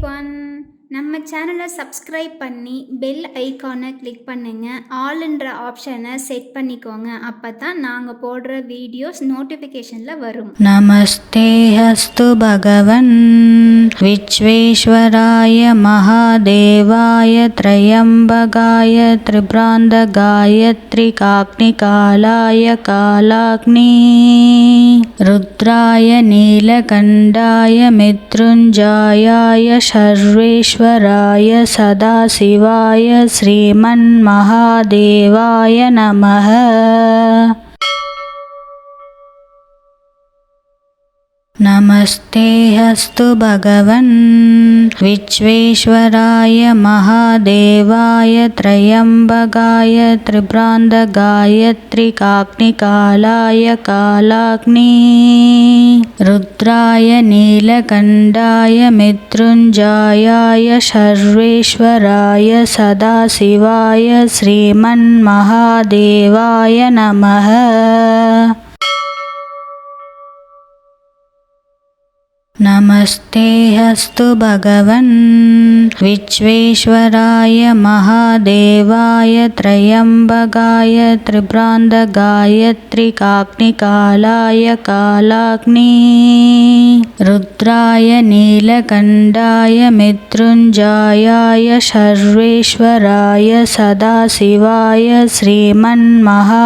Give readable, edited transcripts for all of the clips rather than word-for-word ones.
Everyone. நம்ம சேனலை subscribe பண்ணி பெல் ஐகானை கிளிக் பண்ணுங்க. ஆல்ன்ற ஆப்ஷனை செட் பண்ணிக்கோங்க. அப்போ தான் நாங்கள் போடுற வீடியோஸ் நோட்டிஃபிகேஷனில் வரும். நமஸ்தே அஸ்து பகவன் விச்வேஸ்வராய மகாதேவாய த்ரயம்பகாய த்ரிப்ராந்தகாய த்ரிகாக்னிகாலாய காலாக்னி ருத்ராய நீலகண்டாய மித்ருஞ்ஜாயாய சர்வேஸ்வராய சதாசிவாய ஸ்ரீமன்மகாதேவாய நமः. நமஸ்தே அஸ்து பகவன் விச்வேஸ்வராய மகாதேவாய த்ரயம்பகாய த்ரிப்ராந்தகாய த்ரிகாக்னிகாலாய காலாக்னி ருத்ராய நீலகண்டாய மித்ருஞ்ஜாயாய சர்வேஸ்வராய சதாசிவாய ஸ்ரீமன்மகாதேவாய நமः. நமஸ்தே அஸ்து பகவன் விச்வேஸ்வராய மகாதேவாய த்ரயம்பகாய த்ரிப்ராந்தகாய த்ரிகாக்னிகாலாய காலாக்னி ருத்ராய நீலகண்டாய மித்ருஞ்ஜாயாய சர்வேஸ்வராய சதாசிவாய ஸ்ரீமன்மகாதேவாய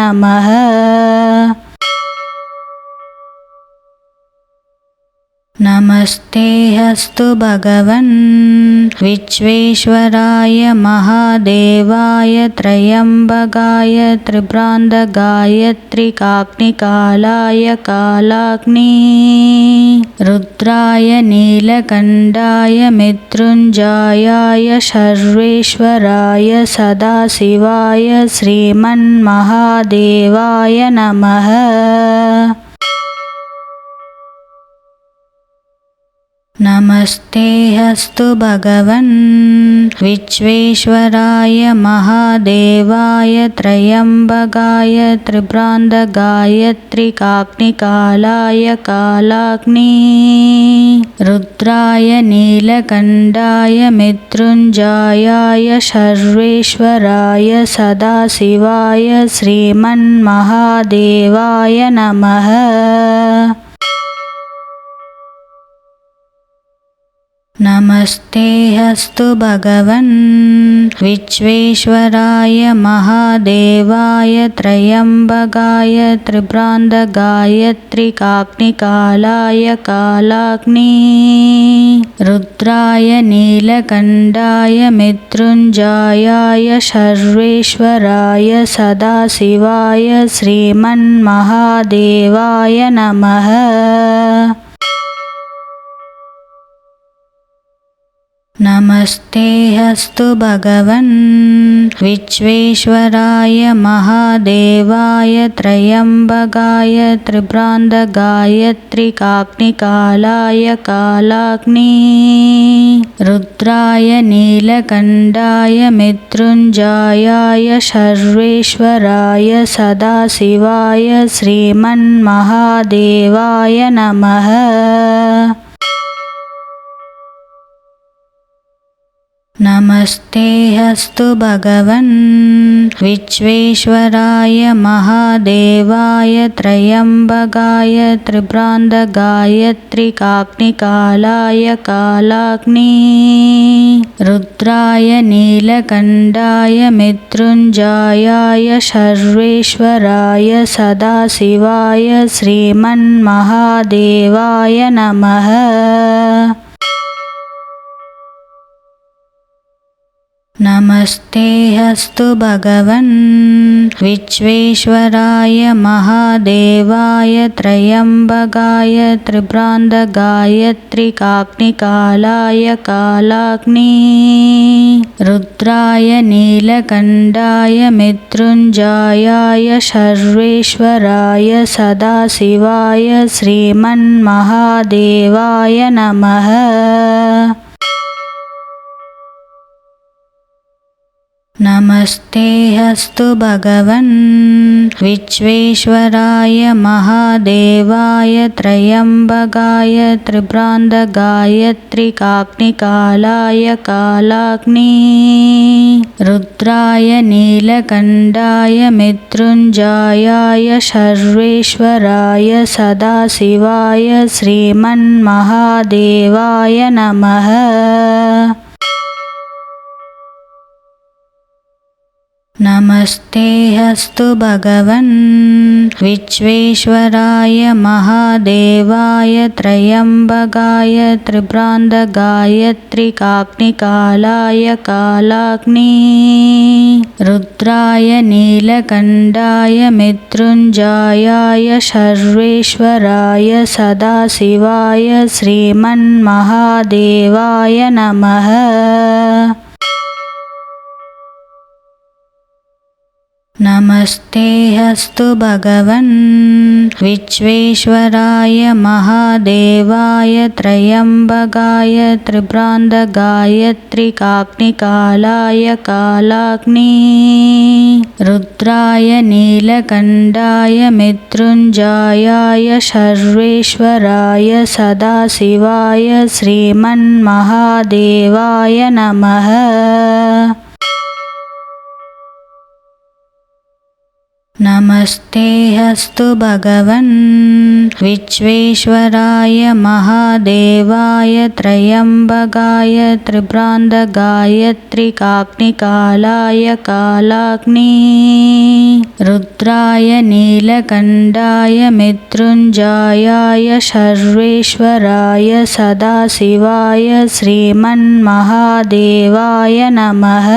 நமः. நமஸ்தே அஸ்து பகவன் விச்வேஸ்வராய மகாதேவாய த்ரயம்பகாய த்ரிப்ராந்தகாய த்ரிகாக்னிகாலாய காலாக்னி ருத்ராய நீலகண்டாய மித்ருஞ்ஜாயாய சர்வேஸ்வராய சதாசிவாய ஸ்ரீமன்மகாதேவாய நமः. நமஸ்தே அஸ்து பகவன் விச்வேஸ்வராய மகாதேவாய த்ரயம்பகாய த்ரிப்ராந்தகாய த்ரிகாக்னிகாலாய காலாக்னி ருத்ராய நீலகண்டாய மித்ருஞ்ஜாயாய சர்வேஸ்வராய சதாசிவாய ஸ்ரீமன்மகாதேவாய நமः. நமஸ்தே அஸ்து பகவன் விச்வேஸ்வராய மகாதேவாய த்ரயம்பகாய த்ரிப்ராந்தகாய த்ரிகாக்னிகாலாய காலாக்னி ருத்ராய நீலகண்டாய மித்ருஞ்ஜாயாய சர்வேஸ்வராய சதாசிவாய ஸ்ரீமன்மகாதேவாய நமः. நமஸ்தே அஸ்து பகவன் விச்வேஸ்வராய மகாதேவாய த்ரயம்பகாய த்ரிப்ராந்தகாய த்ரிகாக்னிகாலாய காலாக்னி ருத்ராய நீலகண்டாய மித்ருஞ்ஜாயாய சர்வேஸ்வராய சதாசிவாய ஸ்ரீமன்மகாதேவாய நமः. நமஸ்தே அஸ்து பகவன் விச்வேஸ்வராய மகாதேவாய த்ரயம்பகாய த்ரிப்ராந்தகாய த்ரிகாக்னிகாலாய காலாக்னி ருத்ராய நீலகண்டாய மித்ருஞ்ஜாயாய சர்வேஸ்வராய சதாசிவாய ஸ்ரீமன்மகாதேவாய நமः. நமஸ்தே அஸ்து பகவன் விச்வேஸ்வராய மகாதேவாய த்ரயம்பகாய த்ரிப்ராந்தகாய த்ரிகாக்னிகாலாய காலாக்னி ருத்ராய நீலகண்டாய மித்ருஞ்ஜாயாய சர்வேஸ்வராய சதாசிவாய ஸ்ரீமன்மகாதேவாய நமः. नमस्तेऽस्तु भगवन् विश्वेश्वराय महादेवाय त्र्यम्बकाय त्रिप्रान्तकाय त्रिकाग्निकालाय कालाग्नि रुद्राय नीलकण्ठाय मृत्युञ्जयाय सर्वेश्वराय सदाशिवाय श्रीमन्महादेवाय नमः। नमस्तेऽस्तु भगवन् विश्वेश्वराय महादेवाय त्र्यम्बकाय त्रिप्रान्तकाय त्रिकाग्निकालाय कालाग्नि रुद्राय नीलकण्ठाय मृत्युञ्जयाय सर्वेश्वराय सदाशिवाय श्रीमन्महादेवाय नमः। नमस्तेऽस्तु भगवन् विश्वेश्वराय महादेवाय त्र्यम्बकाय त्रिप्रान्तकाय त्रिकाग्निकालाय कालाग्नि रुद्राय नीलकण्ठाय मृत्युञ्जयाय सर्वेश्वराय सदाशिवाय श्रीमन्महादेवाय नमः। नमस्तेऽस्तु भगवन् विश्वेश्वराय महादेवाय त्र्यम्बकाय त्रिप्रान्तकाय त्रिकाग्निकालाय कालाग्नि रुद्राय नीलकण्ठाय मृत्युञ्जयाय सर्वेश्वराय सदाशिवाय श्रीमन्महादेवाय नमः।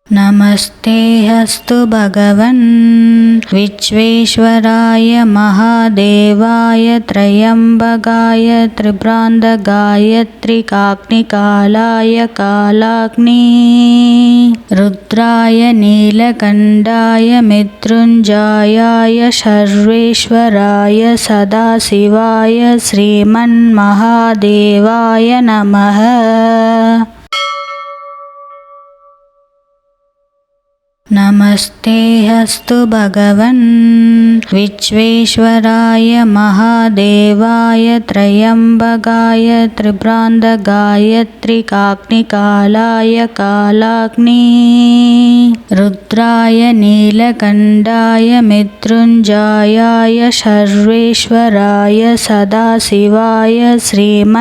नमस्तेऽस्तु भगवन् विश्वेश्वराय महादेवाय त्र्यम्बकाय त्रिप्रान्तकाय त्रिकाग्निकालाय कालाग्नि रुद्राय नीलकण्ठाय मृत्युञ्जयाय सर्वेश्वराय सदाशिवाय श्रीमन्महादेवाय नमः। नमस्तेऽस्तु भगवन् विश्वेश्वराय महादेवाय त्र्यम्बकाय त्रिप्रान्तकाय त्रिकाग्निकालाय कालाग्नि रुद्राय नीलकण्ठाय मृत्युञ्जयाय सर्वेश्वराय सदाशिवाय श्रीमन्महादेवाय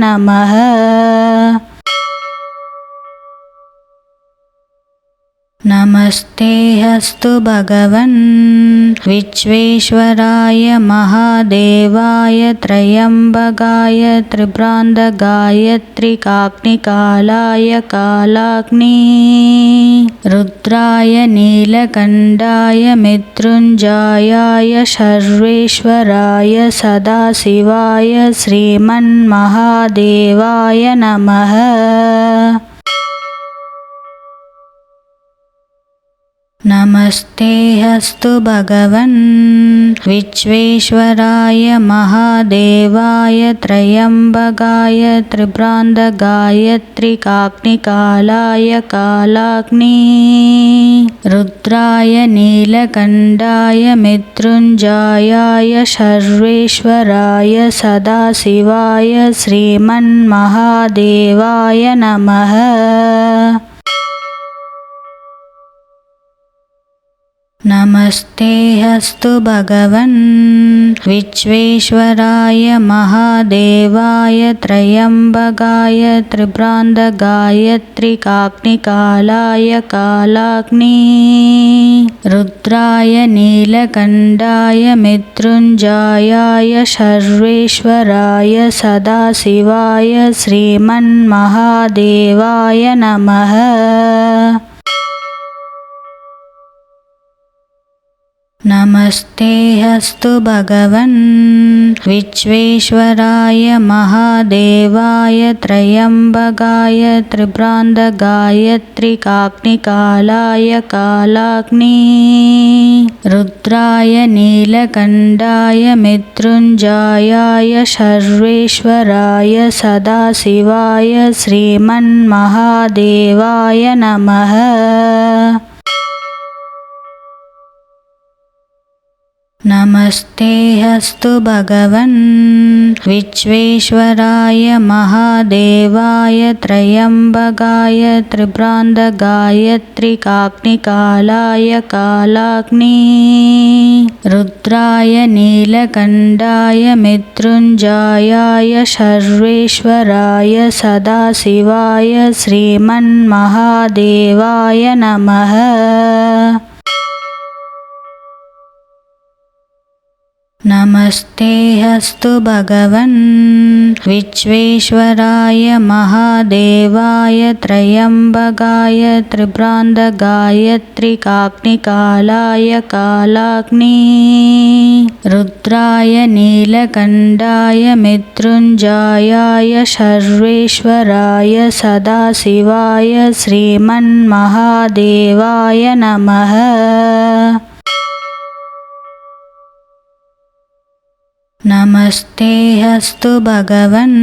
नमः। नमस्तेऽस्तु भगवन् विश्वेश्वराय महादेवाय त्र्यम्बकाय त्रिप्रान्तकाय त्रिकाग्निकालाय कालाग्नि रुद्राय नीलकण्ठाय मृत्युञ्जयाय सर्वेश्वराय सदाशिवाय श्रीमन्महादेवाय नमः। नमस्तेऽस्तु भगवन् विश्वेश्वराय महादेवाय त्र्यम्बकाय त्रिप्रान्तकाय त्रिकाग्निकालाय कालाग्नि रुद्राय नीलकण्ठाय मृत्युञ्जयाय सर्वेश्वराय सदाशिवाय श्रीमन्महादेवाय नमः। नमस्तेऽस्तु भगवन् विश्वेश्वराय महादेवाय त्र्यम्बकाय त्रिप्रान्तकाय त्रिकाग्निकालाय कालाग्नि रुद्राय नीलकण्ठाय मृत्युञ्जयाय सर्वेश्वराय सदाशिवाय श्रीमन्महादेवाय नमः। नमस्तेऽस्तु भगवन् विश्वेश्वराय महादेवाय त्र्यम्बकाय त्रिप्रान्तकाय त्रिकाग्निकालाय कालाग्नि रुद्राय नीलकण्ठाय मृत्युञ्जयाय सर्वेश्वराय सदाशिवाय श्रीमन्महादेवाय नमः। नमस्तेऽस्तु भगवन् विश्वेश्वराय महादेवाय त्र्यम्बकाय त्रिपुरान्तकाय त्रिकाग्निकालाय कालाग्नि रुद्राय नीलकण्ठाय मृत्युञ्जयाय सर्वेश्वराय सदाशिवाय श्रीमन्महादेवाय नमः। नमस्तेऽस्तु भगवन् विश्वेश्वराय महादेवाय त्र्यम्बकाय त्रिपुरान्तकाय त्रिकाग्निकालाय कालाग्नि रुद्राय नीलकण्ठाय मृत्युञ्जयाय सर्वेश्वराय सदाशिवाय श्रीमन्महादेवाय नमः। नमस्तेऽस्तु भगवन्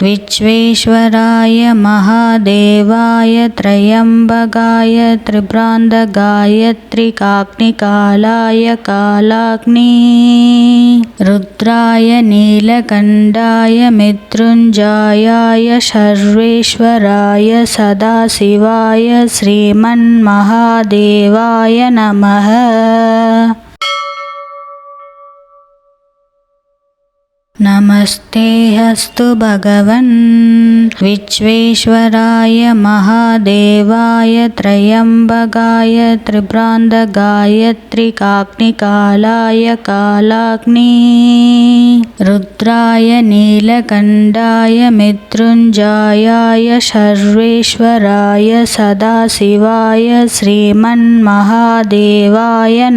विश्वेश्वराय महादेवाय त्र्यम्बकाय त्रिपुरान्तकाय त्रिकाग्निकालाय कालाग्नि रुद्राय नीलकण्ठाय मृत्युञ्जयाय सर्वेश्वराय सदाशिवाय श्रीमन्महादेवाय नमः। नमस्तेऽस्तु भगवन् विश्वेश्वराय महादेवाय त्र्यम्बकाय त्रिपुरान्तकाय त्रिकाग्निकालाय कालाग्नि रुद्राय नीलकण्ठाय मृत्युञ्जयाय सर्वेश्वराय सदाशिवाय श्रीमन्महादेवाय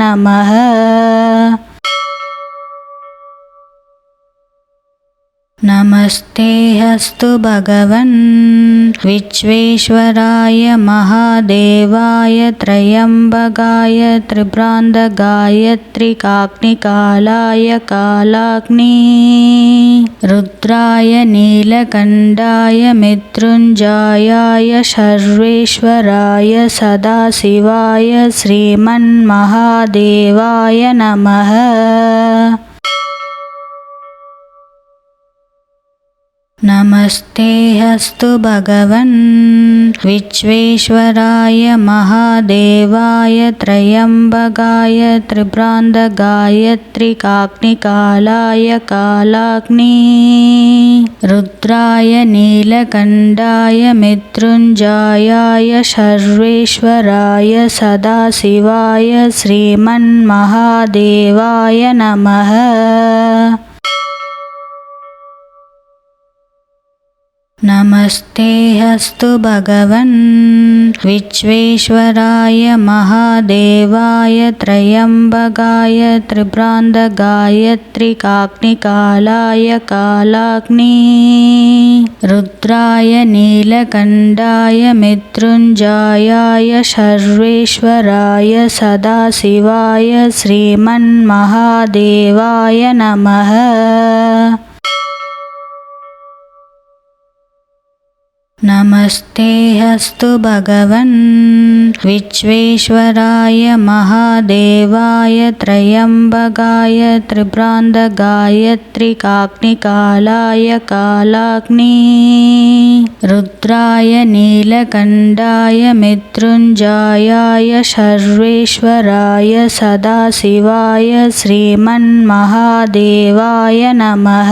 नमः। नमस्तेऽस्तु भगवन् विश्वेश्वराय महादेवाय त्र्यम्बकाय त्रिपुरान्तकाय त्रिकाग्निकालाय कालाग्नि रुद्राय नीलकण्ठाय मृत्युञ्जयाय सर्वेश्वराय सदाशिवाय श्रीमन्महादेवाय नमः। नमस्तेऽस्तु भगवन् विश्वेश्वराय महादेवाय त्र्यम्बकाय त्रिपुरान्तकाय त्रिकाग्निकालाय कालाग्नि रुद्राय नीलकण्ठाय मृत्युञ्जयाय सर्वेश्वराय सदाशिवाय श्रीमन्महादेवाय नमः। नमस्तेऽस्तु भगवन् विश्वेश्वराय महादेवाय त्र्यम्बकाय त्रिपुरान्तकाय त्रिकाग्निकालाय कालाग्नि रुद्राय नीलकण्ठाय मृत्युञ्जयाय सर्वेश्वराय सदाशिवाय श्रीमन्महादेवाय नमः। नमस्तेऽस्तु भगवन् विश्वेश्वराय महादेवाय त्र्यम्बकाय त्रिपुरान्तकाय त्रिकाग्निकालाय कालाग्नि रुद्राय नीलकण्ठाय मृत्युञ्जयाय सर्वेश्वराय सदाशिवाय श्रीमन्महादेवाय नमः।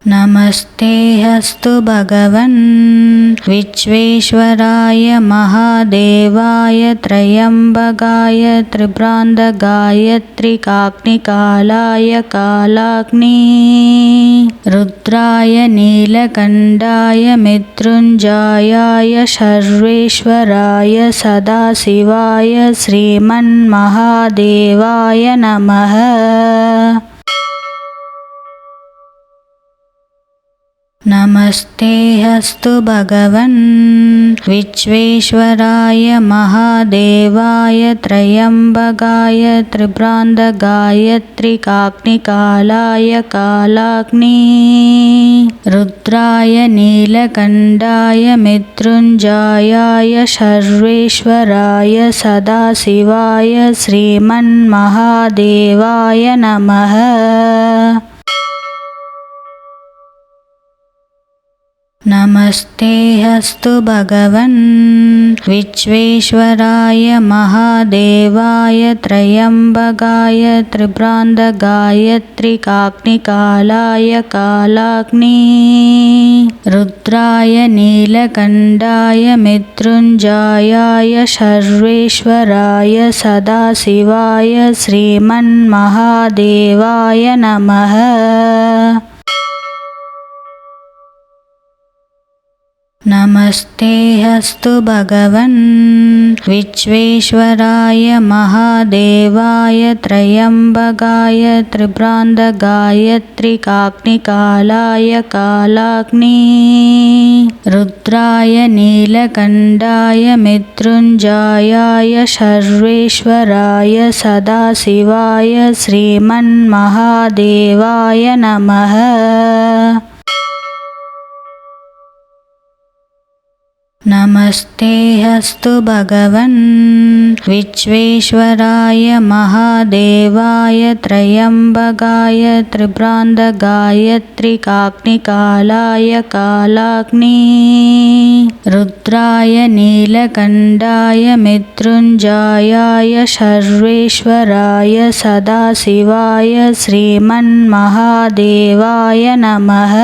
नमस्तेऽस्तु भगवन् विश्वेश्वराय महादेवाय त्र्यम्बकाय त्रिपुरान्तकाय त्रिकाग्निकालाय कालाग्नि रुद्राय नीलकण्ठाय मृत्युञ्जयाय सर्वेश्वराय सदाशिवाय श्रीमन्महादेवाय नमः। नमस्तेऽस्तु भगवन् विश्वेश्वराय महादेवाय त्र्यम्बकाय त्रिप्रान्तकाय त्रिकाग्निकालाय कालाग्नि रुद्राय नीलकण्ठाय मृत्युञ्जयाय सर्वेश्वराय सदाशिवाय श्रीमन्महादेवाय नमः। नमस्तेऽस्तु भगवन् विश्वेश्वराय महादेवाय त्र्यम्बकाय त्रिप्रान्तकाय त्रिकाग्निकालाय कालाग्नि रुद्राय नीलकण्ठाय मृत्युञ्जयाय सर्वेश्वराय सदाशिवाय श्रीमन्महादेवाय नमः। नमस्तेऽस्तु भगवन् विश्वेश्वराय महादेवाय त्र्यम्बकाय त्रिप्रान्तकाय त्रिकाग्निकालाय कालाग्नि रुद्राय नीलकण्ठाय मृत्युञ्जयाय सर्वेश्वराय सदाशिवाय श्रीमन्महादेवाय नमः। नमस्तेऽस्तु भगवन् विश्वेश्वराय महादेवाय त्र्यम्बकाय त्रिप्रान्तकाय त्रिकाग्निकालाय कालाग्नि रुद्राय नीलकण्ठाय मृत्युञ्जयाय सर्वेश्वराय सदाशिवाय श्रीमन्महादेवाय नमः।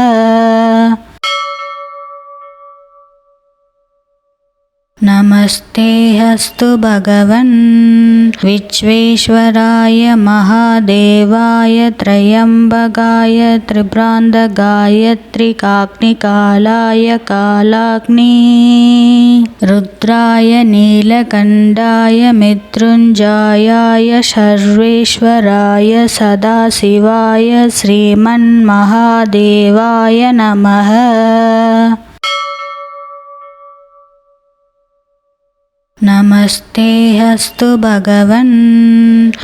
नमस्तेऽस्तु भगवन् विश्वेश्वराय महादेवाय त्र्यम्बकाय त्रिप्रान्तकाय त्रिकाग्निकालाय कालाग्नि रुद्राय नीलकण्ठाय मृत्युञ्जयाय सर्वेश्वराय सदाशिवाय श्रीमन्महादेवाय नमः। नमस्तेऽस्तु भगवन्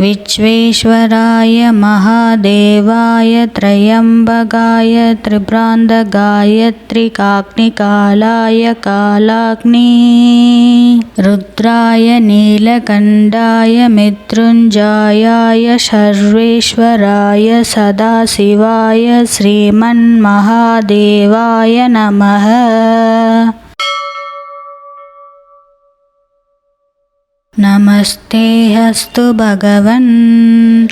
विश्वेश्वराय महादेवाय त्र्यम्बकाय त्रिप्रान्तकाय त्रिकाग्निकालाय कालाग्नि रुद्राय नीलकण्ठाय मृत्युञ्जयाय सर्वेश्वराय सदाशिवाय श्रीमन्महादेवाय नमः। नमस्तेऽस्तु भगवन्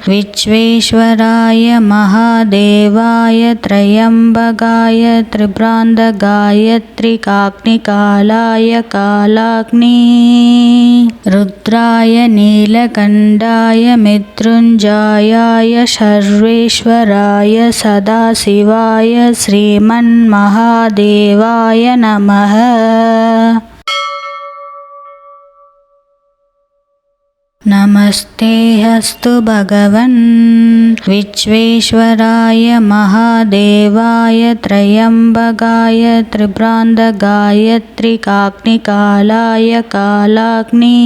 विश्वेश्वराय महादेवाय त्र्यम्बकाय त्रिप्रान्तकाय त्रिकाग्निकालाय कालाग्नि रुद्राय नीलकण्ठाय मृत्युञ्जयाय सर्वेश्वराय सदाशिवाय श्रीमन्महादेवाय नमः। नमस्तेऽस्तु भगवन् विश्वेश्वराय महादेवाय त्र्यम्बकाय त्रिप्रान्तकाय त्रिकाग्निकालाय कालाग्नि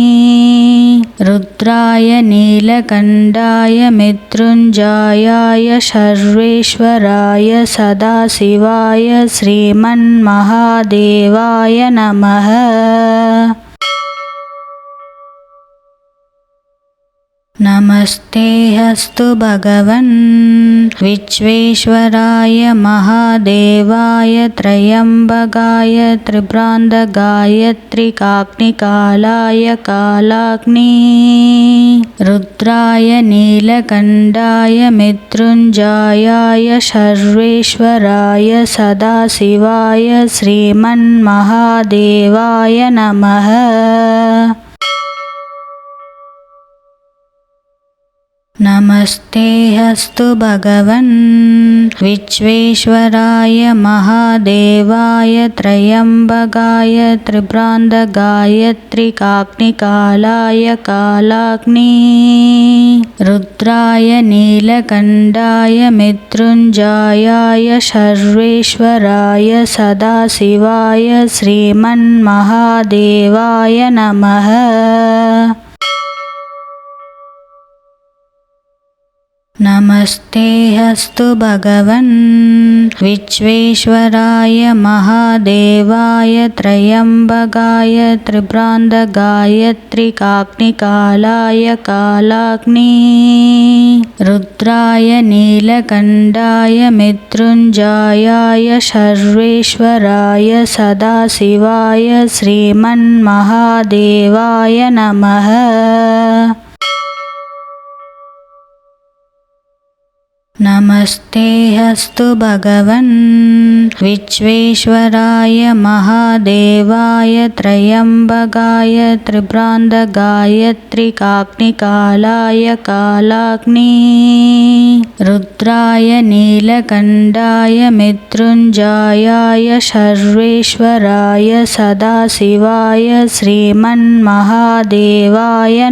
रुद्राय नीलकण्ठाय मृत्युञ्जयाय सर्वेश्वराय सदाशिवाय श्रीमन्महादेवाय नमः। नमस्तेऽस्तु भगवन् विश्वेश्वराय महादेवाय त्र्यम्बकाय त्रिप्रान्तकाय त्रिकाग्निकालाय कालाग्नि रुद्राय नीलकण्ठाय मृत्युञ्जयाय सर्वेश्वराय सदाशिवाय श्रीमन्महादेवाय नमः। नमस्तेऽस्तु भगवन् विश्वेश्वराय महादेवाय त्र्यम्बकाय त्रिप्रान्तकाय त्रिकाग्निकालाय कालाग्नि रुद्राय नीलकण्ठाय मृत्युञ्जयाय सर्वेश्वराय सदाशिवाय श्रीमन्महादेवाय नमः। नमस्तेऽस्तु भगवन् विश्वेश्वराय महादेवाय त्र्यम्बकाय त्रिपुरान्तकाय त्रिकाग्निकालाय कालाग्नि रुद्राय नीलकण्ठाय मृत्युञ्जयाय सर्वेश्वराय सदाशिवाय श्रीमन्महादेवाय नमः। नमस्तेऽस्तु भगवन् विश्वेश्वराय महादेवाय त्र्यम्बकाय त्रिपुरान्तकाय त्रिकाग्निकालाय कालाग्नि रुद्राय नीलकण्ठाय मृत्युञ्जयाय सर्वेश्वराय सदाशिवाय श्रीमन्महादेवाय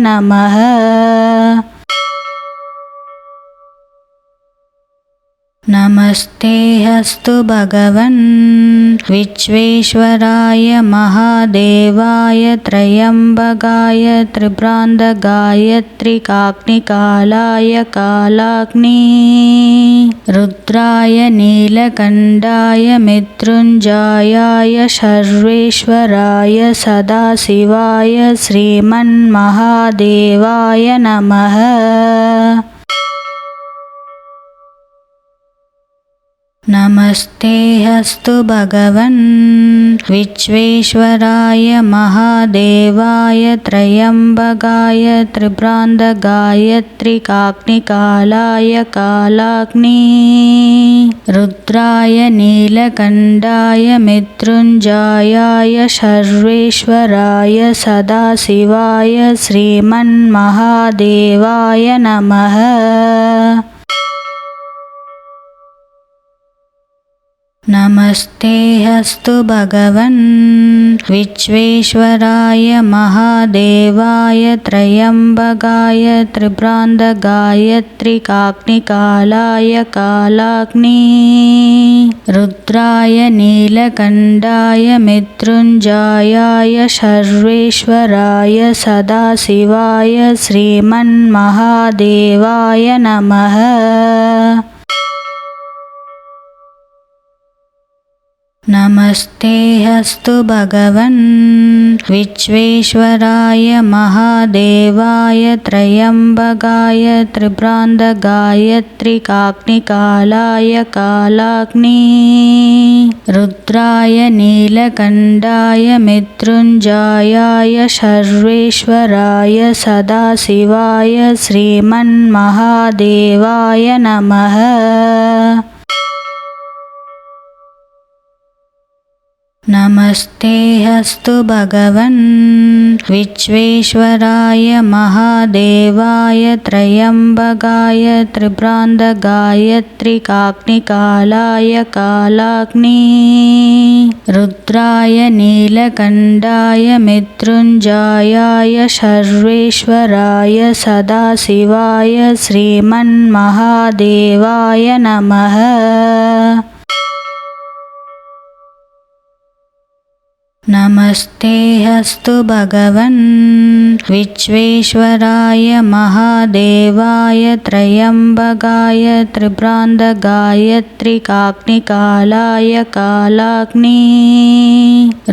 नमः। नमस्तेऽस्तु भगवन् विश्वेश्वराय महादेवाय त्र्यम्बकाय त्रिपुरान्तकाय त्रिकाग्निकालाय कालाग्नि रुद्राय नीलकण्ठाय मृत्युञ्जयाय सर्वेश्वराय सदाशिवाय श्रीमन्महादेवाय नमः। नमस्तेऽस्तु भगवन् विश्वेश्वराय महादेवाय त्र्यम्बकाय त्रिपुरान्तकाय त्रिकाग्निकालाय कालाग्नि रुद्राय नीलकण्ठाय मृत्युञ्जयाय सर्वेश्वराय सदाशिवाय श्रीमन्महादेवाय नमः। नमस्तेऽस्तु भगवन् विश्वेश्वराय महादेवाय त्र्यम्बकाय त्रिपुरान्तकाय त्रिकाग्निकालाय कालाग्नि रुद्राय नीलकण्ठाय मृत्युञ्जयाय सर्वेश्वराय सदाशिवाय श्रीमन्महादेवाय नमः। नमस्तेऽस्तु भगवन् विश्वेश्वराय महादेवाय त्र्यम्बकाय त्रिपुरान्तकाय त्रिकाग्निकालाय कालाग्नि रुद्राय नीलकण्ठाय मृत्युञ्जयाय सर्वेश्वराय सदाशिवाय श्रीमन्महादेवाय नमः। नमस्तेऽस्तु भगवन् विश्वेश्वराय महादेवाय त्र्यम्बकाय त्रिपुरान्तकाय त्रिकाग्निकालाय कालाग्नि रुद्राय नीलकण्ठाय मृत्युञ्जयाय सर्वेश्वराय सदाशिवाय श्रीमन्महादेवाय नमः। नमस्तेऽस्तु भगवन् विश्वेश्वराय महादेवाय त्र्यम्बकाय त्रिपुरान्तकाय त्रिकाग्निकालाय कालाग्नि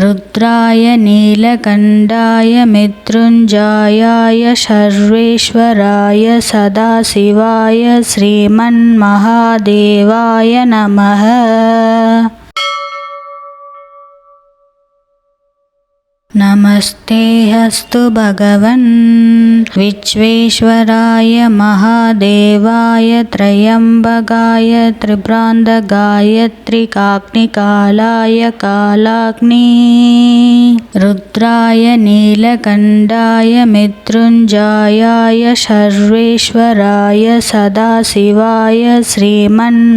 रुद्राय नीलकण्ठाय मृत्युञ्जयाय सर्वेश्वराय सदाशिवाय श्रीमन्महादेवाय नमः। नमस्तेऽस्तु भगवन् विश्वेश्वराय महादेवाय त्र्यम्बकाय त्रिपुरान्तकाय त्रिकाग्निकालाय कालाग्नि रुद्राय नीलकण्ठाय मृत्युञ्जयाय सर्वेश्वराय सदाशिवाय श्रीमन्महादेवाय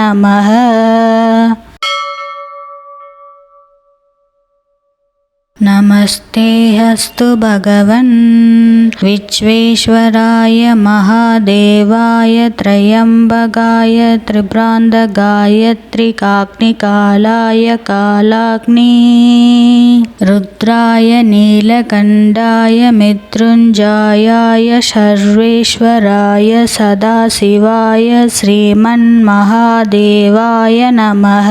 नमः। नमस्तेऽस्तु भगवन् विश्वेश्वराय महादेवाय त्रयम्बकाय त्रिप्रान्तकाय त्रिकाग्निकालाय कालाग्नि रुद्राय नीलकण्ठाय मृत्युञ्जयाय सर्वेश्वराय सदाशिवाय श्रीमन्महादेवाय नमः।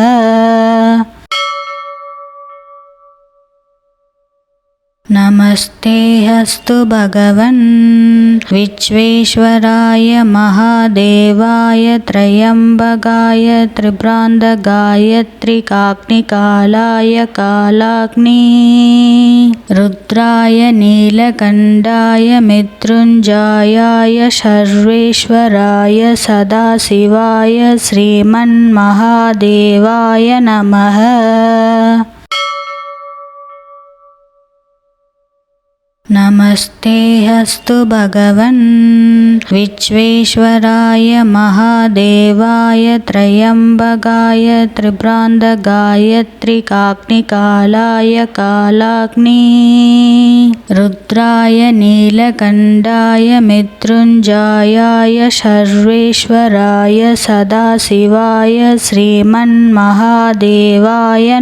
नमस्तेऽस्तु भगवन् विश्वेश्वराय महादेवाय त्रयम्बकाय त्रिप्रान्तकाय त्रिकाग्निकालाय कालाग्नि रुद्राय नीलकण्ठाय मृत्युञ्जयाय सर्वेश्वराय सदाशिवाय श्रीमन्महादेवाय नमः। नमस्तेऽस्तु भगवन् विश्वेश्वराय महादेवाय त्रयम्बकाय त्रिप्रान्तकाय त्रिकाग्निकालाय कालाग्नि रुद्राय नीलकण्ठाय मृत्युञ्जयाय सर्वेश्वराय सदाशिवाय श्रीमन्महादेवाय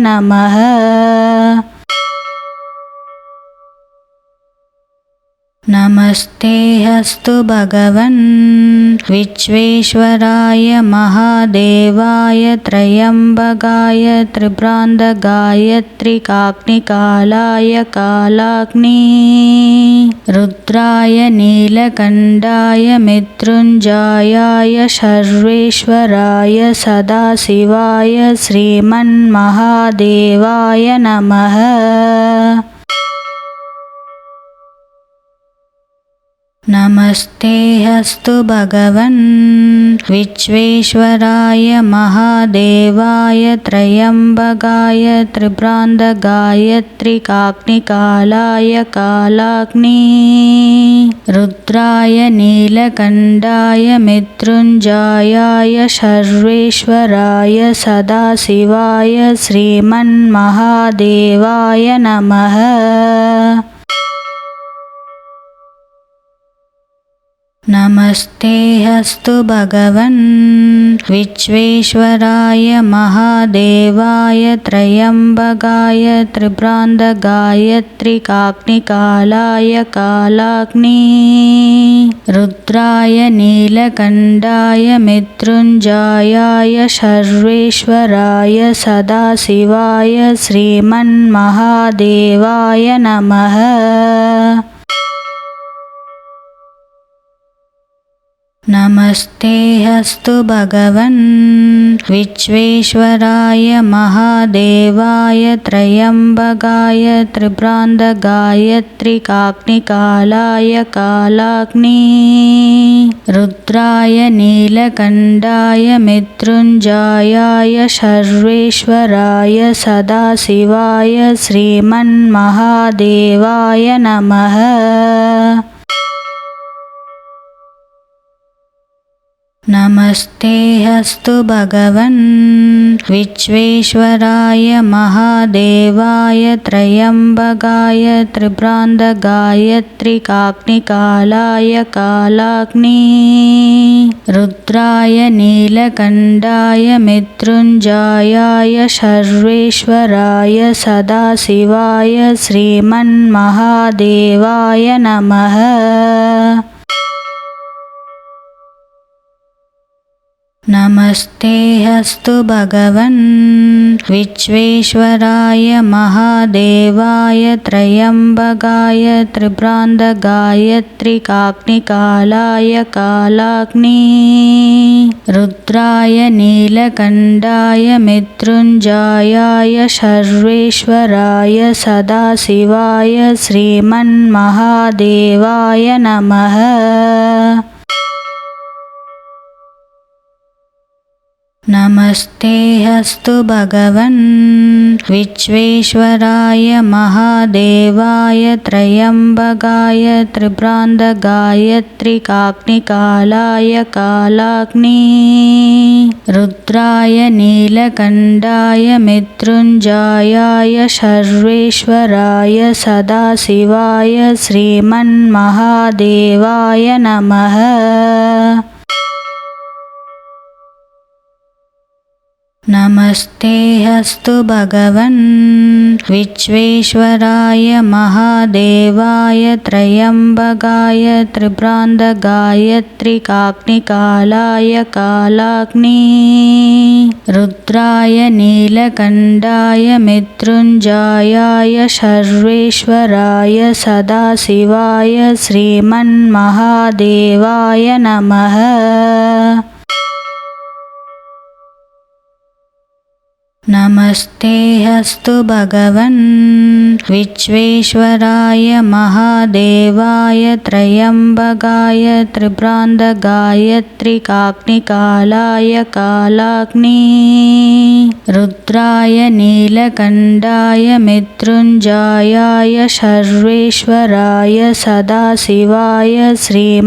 नमः। नमस्तेऽस्तु भगवन् विश्वेश्वराय महादेवाय त्रयम्बकाय त्रिप्रान्तकाय त्रिकाग्निकालाय कालाग्नि रुद्राय नीलकण्ठाय मृत्युञ्जयाय सर्वेश्वराय सदाशिवाय श्रीमन्महादेवाय नमः। नमस्तेऽस्तु भगवन् विश्वेश्वराय महादेवाय त्रयम्बकाय त्रिप्रान्तकाय त्रिकाग्निकालाय कालाग्नि रुद्राय नीलकण्ठाय मृत्युञ्जयाय सर्वेश्वराय सदाशिवाय श्रीमन्महादेवाय नमः। नमस्तेऽस्तु भगवन् विश्वेश्वराय महादेवाय त्रयम्बकाय त्रिप्रान्तकाय त्रिकाग्निकालाय कालाग्नि रुद्राय नीलकण्ठाय मृत्युञ्जयाय सर्वेश्वराय सदाशिवाय श्रीमन्महादेवाय नमः। नमस्तेऽस्तु भगवन् विश्वेश्वराय महादेवाय त्रयम्बकाय त्रिप्रान्तकाय त्रिकाग्निकालाय कालाग्नि रुद्राय नीलकण्ठाय मृत्युञ्जयाय सर्वेश्वराय सदाशिवाय श्रीमन्महादेवाय नमः। नमस्तेऽस्तु भगवन् विश्वेश्वराय महादेवाय त्रयम्बकाय त्रिप्रान्तकाय त्रिकाग्निकालाय कालाग्नि रुद्राय नीलकण्ठाय मृत्युञ्जयाय सर्वेश्वराय सदाशिवाय श्रीमन्महादेवाय नमः। नमस्तेऽस्तु भगवन् विश्वेश्वराय महादेवाय त्रयम्बकाय त्रिप्रान्तकाय त्रिकाग्निकालाय कालाग्नि रुद्राय नीलकण्ठाय मृत्युञ्जयाय सर्वेश्वराय सदाशिवाय श्रीमन्महादेवाय नमः। नमस्तेऽस्तु भगवन् विश्वेश्वराय महादेवाय त्रयम्बकाय त्रिप्रान्तकाय त्रिकाग्निकालाय कालाग्नि रुद्राय नीलकण्ठाय मृत्युञ्जयाय सर्वेश्वराय सदाशिवाय श्रीमन्महादेवाय नमः। नमस्तेऽस्तु भगवन् विश्वेश्वराय महादेवाय त्र्यम्बकाय त्रिपुरान्तकाय त्रिकाग्निकालाय कालाग्नि रुद्राय नीलकण्ठाय मृत्युञ्जयाय सर्वेश्वराय सदाशिवाय श्रीमन्महादेवाय नमः। नमस्तेऽस्तु भगवन् विश्वेश्वराय महादेवाय त्र्यम्बकाय त्रिपुरान्तकाय त्रिकाग्निकालाय कालाग्नि रुद्राय नीलकण्ठाय मृत्युञ्जयाय सर्वेश्वराय सदाशिवाय श्रीमन्महादेवाय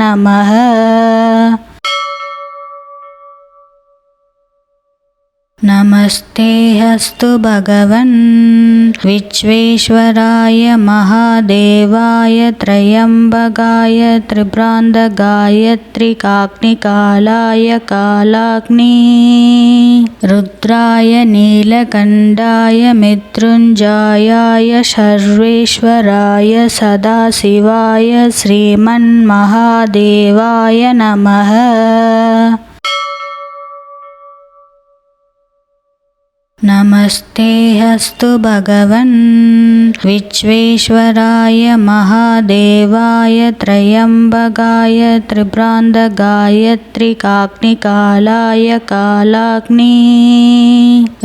नमः। नमस्तेऽस्तु भगवन् विश्वेश्वराय महादेवाय त्र्यम्बकाय त्रिपुरान्तकाय त्रिकाग्निकालाय कालाग्नि रुद्राय नीलकण्ठाय मृत्युञ्जयाय सर्वेश्वराय सदाशिवाय श्रीमन्महादेवाय नमः। नमस्तेऽस्तु भगवन् विश्वेश्वराय महादेवाय त्र्यम्बकाय त्रिपुरान्तकाय त्रिकाग्निकालाय कालाग्नि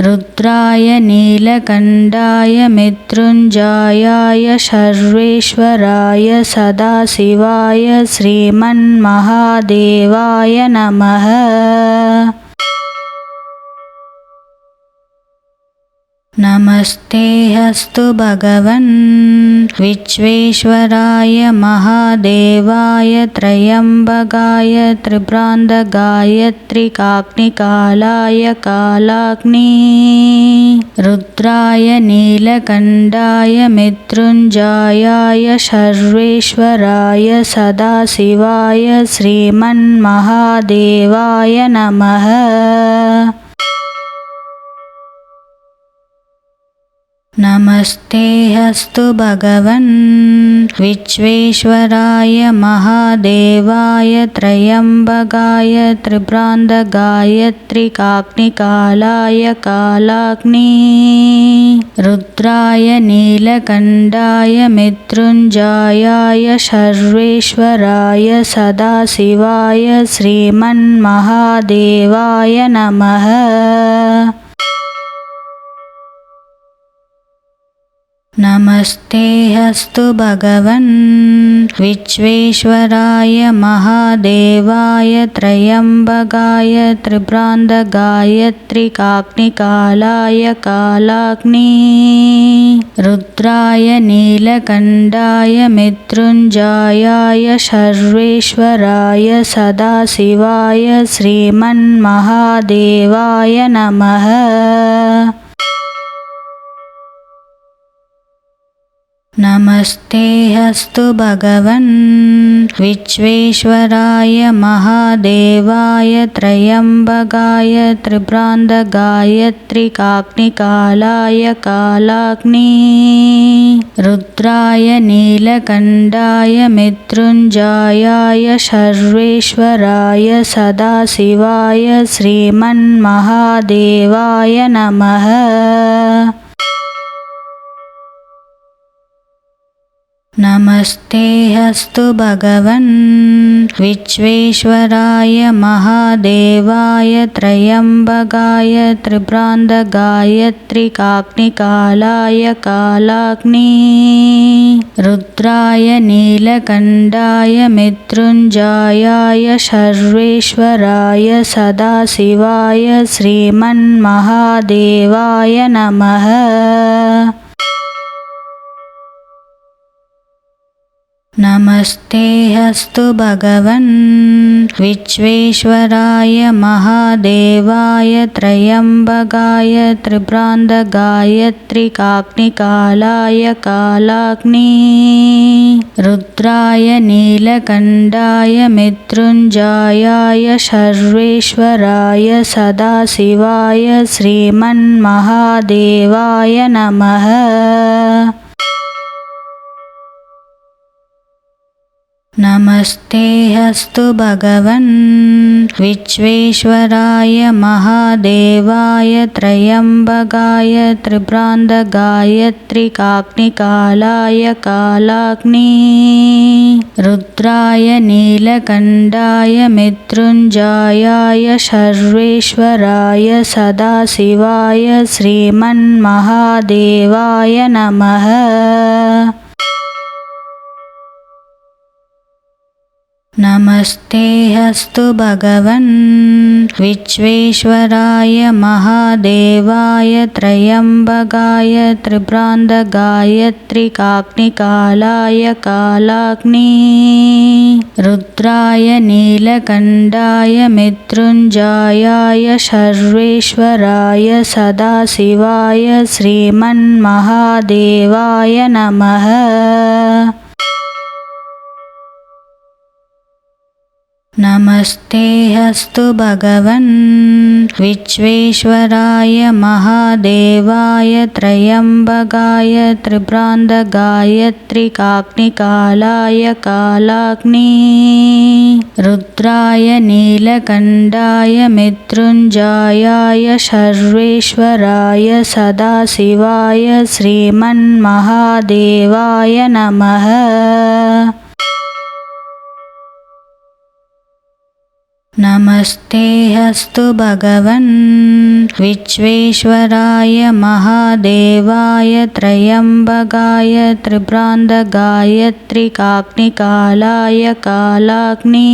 रुद्राय नीलकण्ठाय मृत्युञ्जयाय सर्वेश्वराय सदाशिवाय श्रीमन्महादेवाय नमः। नमस्तेऽस्तु भगवन् विश्वेश्वराय महादेवाय त्र्यम्बकाय त्रिपुरान्तकाय त्रिकाग्निकालाय कालाग्नि रुद्राय नीलकण्ठाय मृत्युञ्जयाय सर्वेश्वराय सदाशिवाय श्रीमन्महादेवाय नमः। नमस्तेऽस्तु भगवन् विश्वेश्वराय महादेवाय त्र्यम्बकाय त्रिपुरान्तकाय त्रिकाग्निकालाय कालाग्नि रुद्राय नीलकण्ठाय मृत्युञ्जयाय सर्वेश्वराय सदाशिवाय श्रीमन्महादेवाय नमः। नमस्तेऽस्तु भगवन् विश्वेश्वराय महादेवाय त्र्यम्बकाय त्रिपुरान्तकाय त्रिकाग्निकालाय कालाग्नि रुद्राय नीलकण्ठाय मृत्युञ्जयाय सर्वेश्वराय सदाशिवाय श्रीमन्महादेवाय नमः। नमस्तेऽस्तु भगवन् विश्वेश्वराय महादेवाय त्र्यम्बकाय त्रिपुरान्तकाय त्रिकाग्निकालाय कालाग्नि रुद्राय नीलकण्ठाय मृत्युञ्जयाय सर्वेश्वराय सदाशिवाय श्रीमन्महादेवाय नमः। नमस्तेऽस्तु भगवन् विश्वेश्वराय महादेवाय त्र्यम्बकाय त्रिपुरान्तकाय त्रिकाग्निकालाय कालाग्नि रुद्राय नीलकण्ठाय मृत्युञ्जयाय सर्वेश्वराय सदाशिवाय श्रीमन्महादेवाय नमः। नमस्तेऽस्तु भगवन् विश्वेश्वराय महादेवाय त्र्यम्बकाय त्रिप्रान्तकाय त्रिकाग्निकालाय कालाग्नि रुद्राय नीलकण्ठाय मृत्युञ्जयाय सर्वेश्वराय सदाशिवाय श्रीमन्महादेवाय नमः। नमस्तेऽस्तु भगवन् विश्वेश्वराय महादेवाय त्र्यम्बकाय त्रिप्रान्तकाय त्रिकाग्निकालाय कालाग्नि रुद्राय नीलकण्ठाय मृत्युञ्जयाय सर्वेश्वराय सदाशिवाय श्रीमन्महादेवाय नमः। नमस्तेऽस्तु भगवन् विश्वेश्वराय महादेवाय त्र्यम्बकाय त्रिप्रान्तकाय त्रिकाग्निकालाय कालाग्नि रुद्राय नीलकण्ठाय मृत्युञ्जयाय सर्वेश्वराय सदाशिवाय श्रीमन्महादेवाय नमः। नमस्तेऽस्तु भगवन् विश्वेश्वराय महादेवाय त्र्यम्बकाय त्रिप्रान्तकाय त्रिकाग्निकालाय कालाग्नि रुद्राय नीलकण्ठाय मृत्युञ्जयाय सर्वेश्वराय सदाशिवाय श्रीमन्महादेवाय नमः। नमस्तेऽस्तु भगवन् विश्वेश्वराय महादेवाय त्र्यम्बकाय त्रिप्रान्तकाय त्रिकाग्निकालाय कालाग्नि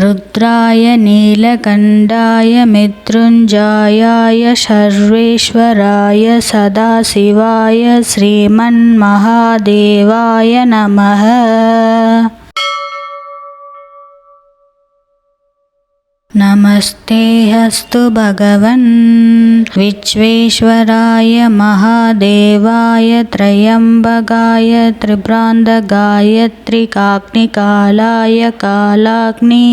रुद्राय नीलकण्ठाय मृत्युञ्जयाय सर्वेश्वराय सदाशिवाय श्रीमन्महादेवाय नमः। नमस्तेऽस्तु भगवन् विश्वेश्वराय महादेवाय त्र्यम्बकाय त्रिप्रान्तकाय त्रिकाग्निकालाय कालाग्नि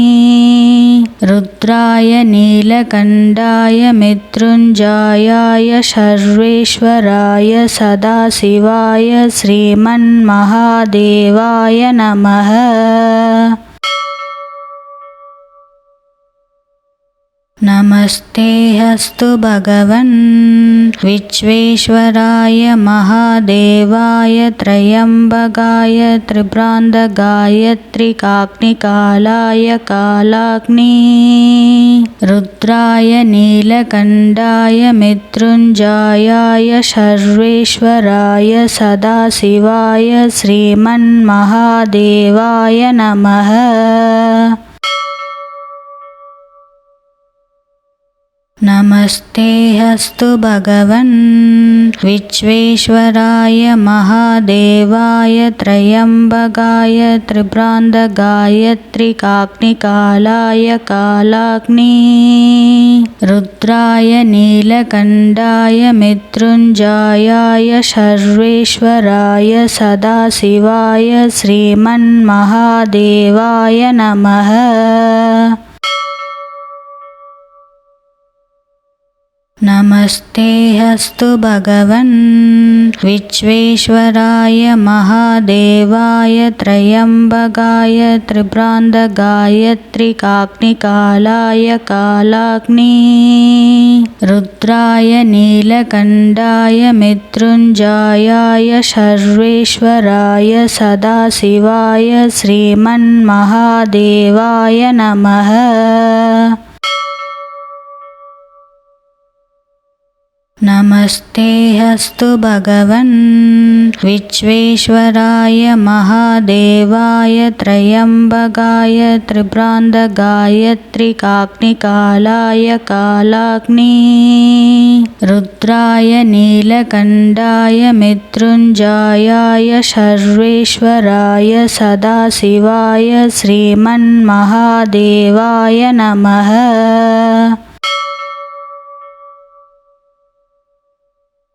रुद्राय नीलकण्ठाय मृत्युञ्जयाय सर्वेश्वराय सदाशिवाय श्रीमन्महादेवाय नमः। नमस्तेऽस्तु भगवन् विश्वेश्वराय महादेवाय त्र्यम्बकाय त्रिप्रान्तकाय त्रिकाग्निकालाय कालाग्नि रुद्राय नीलकण्ठाय मृत्युञ्जयाय सर्वेश्वराय सदाशिवाय श्रीमन्महादेवाय नमः। नमस्तेऽस्तु भगवन् विश्वेश्वराय महादेवाय त्र्यम्बकाय त्रिप्रान्तकाय त्रिकाग्निकालाय कालाग्नि रुद्राय नीलकण्ठाय मृत्युञ्जयाय सर्वेश्वराय सदाशिवाय श्रीमन्महादेवाय नमः। नमस्तेऽस्तु भगवन् विश्वेश्वराय महादेवाय त्र्यम्बकाय त्रिप्रान्तकाय त्रिकाग्निकालाय कालाग्नि रुद्राय नीलकण्ठाय मृत्युञ्जयाय सर्वेश्वराय सदाशिवाय श्रीमन्महादेवाय नमः। नमस्तेऽस्तु भगवन् विश्वेश्वराय महादेवाय त्र्यम्बकाय त्रिप्रान्तकाय त्रिकाग्निकालाय कालाग्नि रुद्राय नीलकण्ठाय मृत्युञ्जयाय सर्वेश्वराय सदाशिवाय श्रीमन्महादेवाय नमः।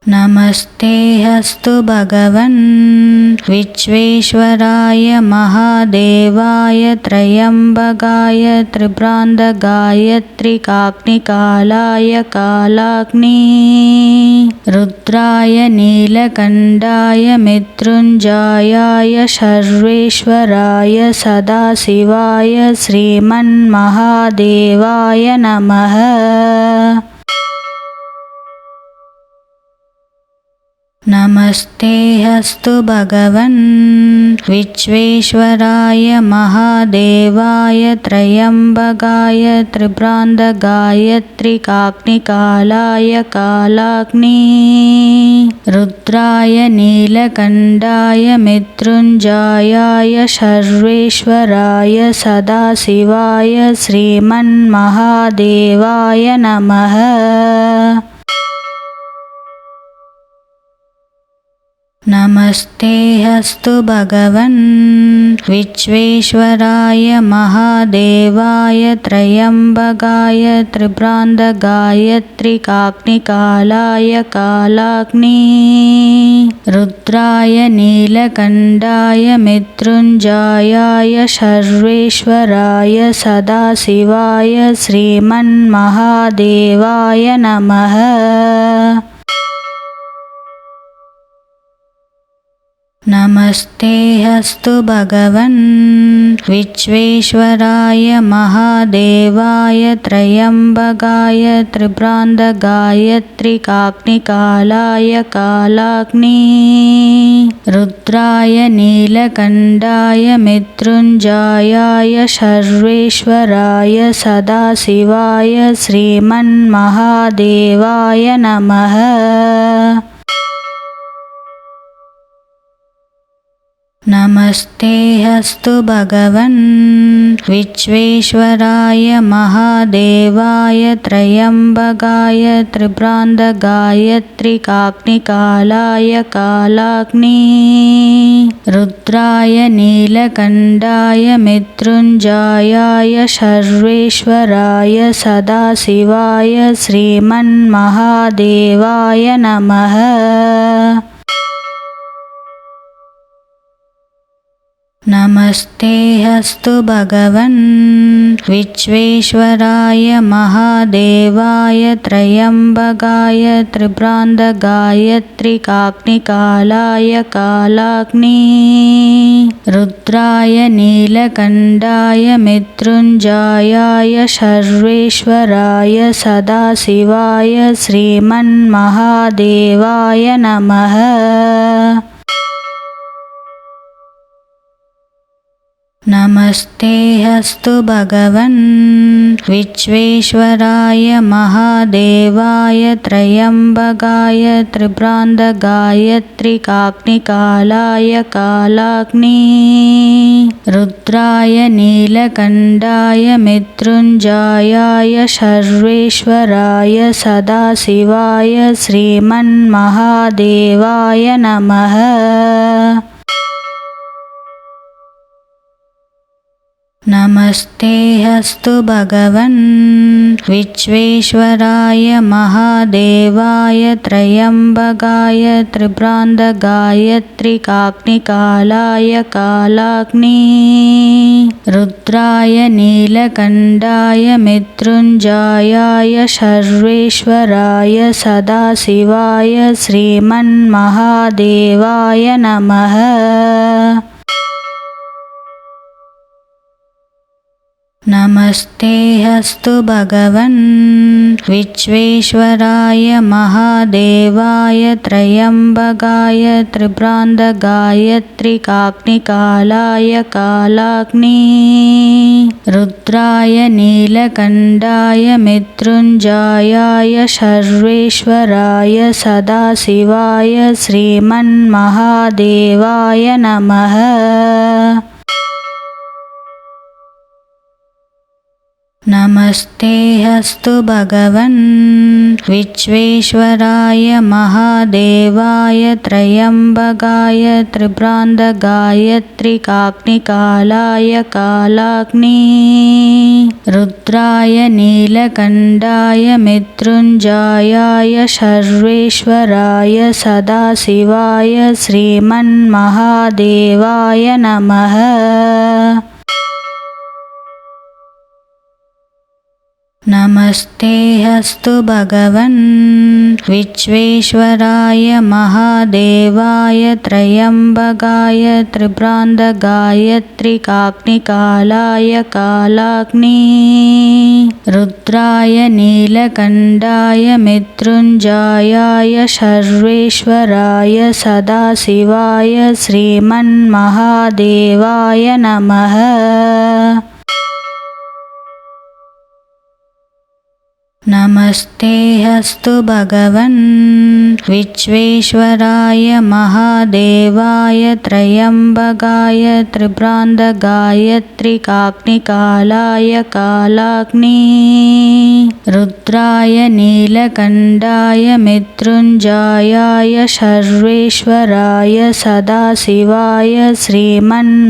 नमस्तेऽस्तु भगवन् विश्वेश्वराय महादेवाय त्र्यम्बकाय त्रिपुरान्तकाय त्रिकाग्निकालाय कालाग्नि रुद्राय नीलकण्ठाय मृत्युञ्जयाय सर्वेश्वराय सदाशिवाय श्रीमन्महादेवाय नमः। नमस्तेऽस्तु भगवन् विश्वेश्वराय महादेवाय त्र्यम्बकाय त्रिपुरान्तकाय त्रिकाग्निकालाय कालाग्नि रुद्राय नीलकण्ठाय मृत्युञ्जयाय सर्वेश्वराय सदाशिवाय श्रीमन्महादेवाय नमः। नमस्तेऽस्तु भगवन् विश्वेश्वराय महादेवाय त्र्यम्बकाय त्रिपुरान्तकाय त्रिकाग्निकालाय कालाग्नि रुद्राय नीलकण्ठाय मृत्युञ्जयाय सर्वेश्वराय सदाशिवाय श्रीमन्महादेवाय नमः। नमस्तेऽस्तु भगवन् विश्वेश्वराय महादेवाय त्र्यम्बकाय त्रिपुरान्तकाय त्रिकाग्निकालाय कालाग्नि रुद्राय नीलकण्ठाय मृत्युञ्जयाय सर्वेश्वराय सदाशिवाय श्रीमन्महादेवाय नमः। नमस्तेऽस्तु भगवन् विश्वेश्वराय महादेवाय त्र्यम्बकाय त्रिपुरान्तकाय त्रिकाग्निकालाय कालाग्नि रुद्राय नीलकण्ठाय मृत्युञ्जयाय सर्वेश्वराय सदाशिवाय श्रीमन्महादेवाय नमः। नमस्तेऽस्तु भगवन् विश्वेश्वराय महादेवाय त्र्यम्बकाय त्रिपुरान्तकाय त्रिकाग्निकालाय कालाग्नि रुद्राय नीलकण्ठाय मृत्युञ्जयाय सर्वेश्वराय सदाशिवाय श्रीमन्महादेवाय नमः। नमस्तेऽस्तु भगवन् विश्वेश्वराय महादेवाय त्र्यम्बकाय त्रिपुरान्तकाय त्रिकाग्निकालाय कालाग्नि रुद्राय नीलकण्ठाय मृत्युञ्जयाय सर्वेश्वराय सदाशिवाय श्रीमन्महादेवाय नमः। नमस्तेऽस्तु भगवन् विश्वेश्वराय महादेवाय त्र्यम्बकाय त्रिपुरान्तकाय त्रिकाग्निकालाय कालाग्नि रुद्राय नीलकण्ठाय मृत्युञ्जयाय सर्वेश्वराय सदाशिवाय श्रीमन्महादेवाय नमः। नमस्तेऽस्तु भगवन् विश्वेश्वराय महादेवाय त्र्यम्बकाय त्रिपुरान्तकाय त्रिकाग्निकालाय कालाग्नि रुद्राय नीलकण्ठाय मृत्युञ्जयाय सर्वेश्वराय सदाशिवाय श्रीमन्महादेवाय नमः। नमस्तेऽस्तु भगवन् विश्वेश्वराय महादेवाय त्र्यम्बकाय त्रिप्रान्तकाय त्रिकाग्निकालाय कालाग्नि रुद्राय नीलकण्ठाय मृत्युञ्जयाय सर्वेश्वराय सदाशिवाय श्रीमन्महादेवाय नमः। नमस्तेऽस्तु भगवन् विश्वेश्वराय महादेवाय त्र्यम्बकाय त्रिप्रान्तकाय त्रिकाग्निकालाय कालाग्नि रुद्राय नीलकण्ठाय मृत्युञ्जयाय सर्वेश्वराय सदाशिवाय श्रीमन्महादेवाय नमः। नमस्तेऽस्तु भगवन् विश्वेश्वराय महादेवाय त्र्यम्बकाय त्रिप्रान्तकाय त्रिकाग्निकालाय कालाग्नि रुद्राय नीलकण्ठाय मृत्युञ्जयाय सर्वेश्वराय सदाशिवाय श्रीमन्महादेवाय